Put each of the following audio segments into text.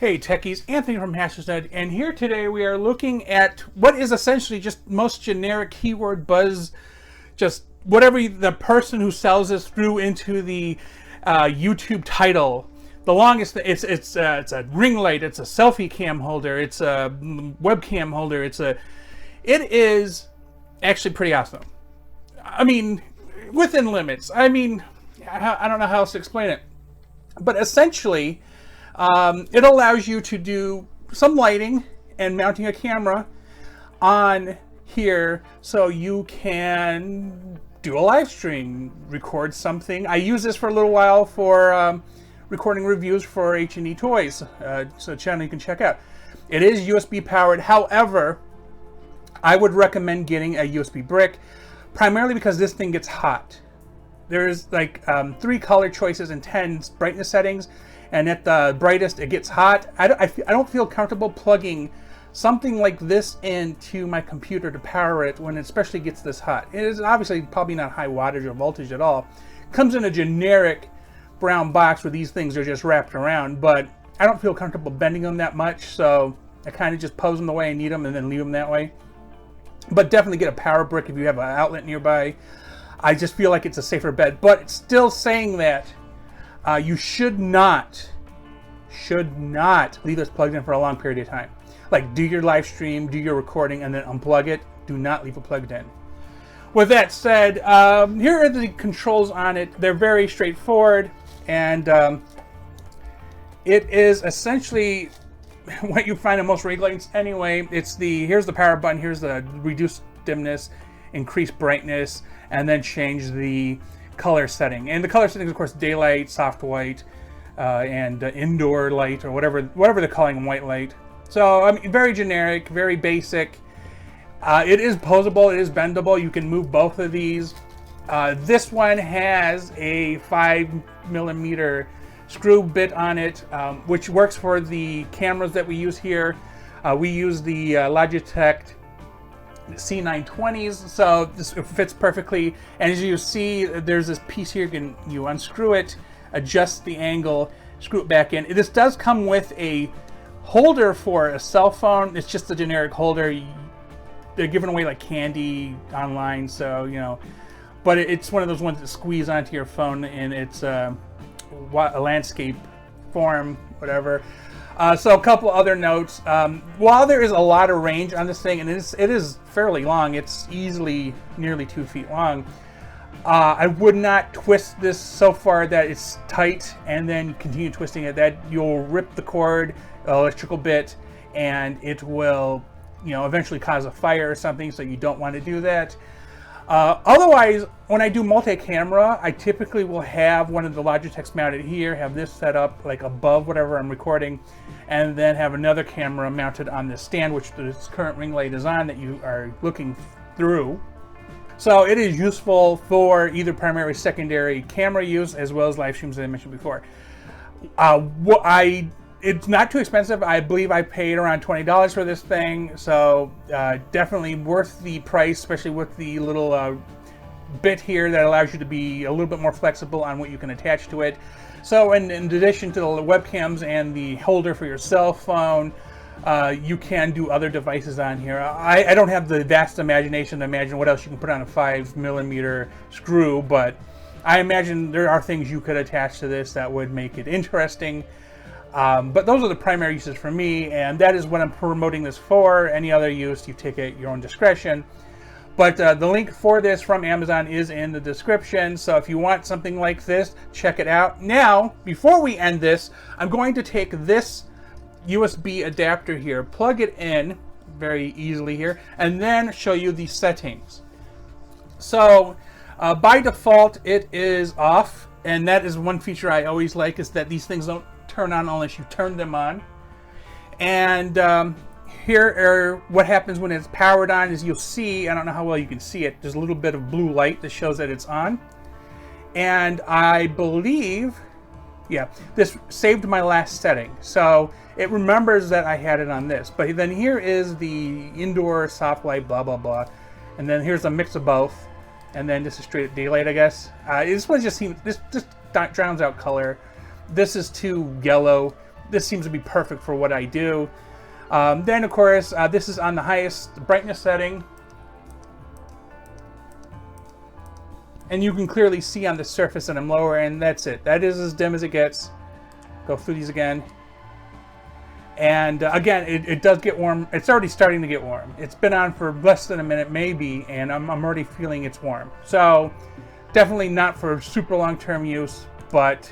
Hey techies, Anthony from HNE, and here today we are looking at what is essentially just most generic keyword buzz, just whatever the person who sells this threw into the YouTube title. The longest, it's a ring light, it's a selfie cam holder, it's a webcam holder, it is actually pretty awesome. I mean, within limits. I mean, I don't know how else to explain it, but essentially, it allows you to do some lighting and mounting a camera on here so you can do a live stream, record something. I use this for a little while for recording reviews for HNE toys. It's a channel you can check out. It is USB powered. However, I would recommend getting a USB brick, primarily because this thing gets hot. There's like 3 color choices and 10 brightness settings. And at the brightest, it gets hot. I don't feel comfortable plugging something like this into my computer to power it when it especially gets this hot. It is obviously probably not high wattage or voltage at all. Comes in a generic brown box where these things are just wrapped around, but I don't feel comfortable bending them that much, so I kind of just pose them the way I need them and then leave them that way. But definitely get a power brick if you have an outlet nearby. I just feel like it's a safer bet, but it's still saying that you should not leave this plugged in for a long period of time. Like, do your live stream, do your recording, and then unplug it. Do not leave it plugged in. With that said, here are the controls on it. They're very straightforward, and it is essentially what you find in most ring lights anyway. Here's the power button, here's the reduce dimness, increase brightness, and then change the color setting. And the color settings, of course, daylight, soft white, and indoor light, or whatever they're calling white light. So I mean, very generic, very basic. It is posable, it is bendable. You can move both of these. This one has a 5mm screw bit on it, which works for the cameras that we use here. We use the Logitech C920s, so this fits perfectly. And as you see, there's this piece here. You unscrew it, adjust the angle, screw it back in. This does come with a holder for a cell phone. It's just a generic holder. They're giving away like candy online, so you know. But it's one of those ones that squeeze onto your phone, and it's a landscape form, whatever. So a couple other notes. While there is a lot of range on this thing, and it is fairly long, it's easily nearly 2 feet long, I would not twist this so far that it's tight and then continue twisting it. That you'll rip the cord, electrical bit, and it will, you know, eventually cause a fire or something, so you don't want to do that. Otherwise, when I do multi-camera, I typically will have one of the Logitechs mounted here, have this set up like above whatever I'm recording, and then have another camera mounted on this stand, which this current ring light is on that you are looking through. So it is useful for either primary, secondary camera use, as well as live streams, as I mentioned before. It's not too expensive. I believe I paid around $20 for this thing, so definitely worth the price, especially with the little bit here that allows you to be a little bit more flexible on what you can attach to it. So in addition to the webcams and the holder for your cell phone, you can do other devices on here. I don't have the vast imagination to imagine what else you can put on a 5mm screw, but I imagine there are things you could attach to this that would make it interesting. But those are the primary uses for me, and that is what I'm promoting this for. Any other use, you take it at your own discretion. But the link for this from Amazon is in the description, so if you want something like this, check it out. Now, before we end this, I'm going to take this USB adapter here, plug it in very easily here, and then show you the settings. So, by default, it is off, and that is one feature I always like, is that these things don't turn on unless you turn them on. And here are what happens when it's powered on. As you'll see, I don't know how well you can see it, there's a little bit of blue light that shows that it's on. And I believe, yeah, this saved my last setting, so it remembers that I had it on this. But then here is the indoor soft light, blah blah blah, and then here's a mix of both, and then this is straight at daylight, I guess. This one just seems, this drowns out color. This is too yellow. this seems to be perfect for what I do. Then, of course, this is on the highest brightness setting. And you can clearly see on the surface that I'm lower, and that's it. That is as dim as it gets. Go through these again. And again, it does get warm. It's already starting to get warm. It's been on for less than a minute, maybe, and I'm already feeling it's warm. So, definitely not for super long-term use, but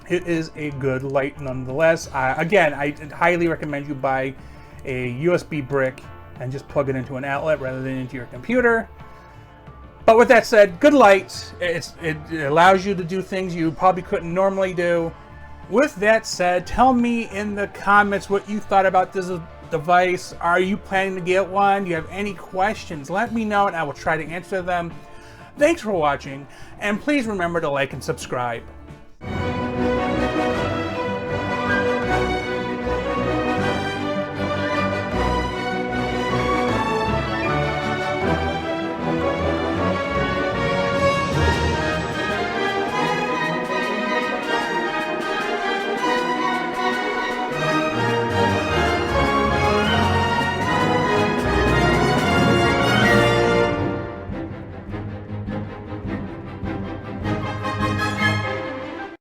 it is a good light nonetheless. Again, I highly recommend you buy a USB brick and just plug it into an outlet rather than into your computer. But with that said, good light. It allows you to do things you probably couldn't normally do. With that said, tell me in the comments what you thought about this device. Are you planning to get one? Do you have any questions? Let me know and I will try to answer them. Thanks for watching, and please remember to like and subscribe.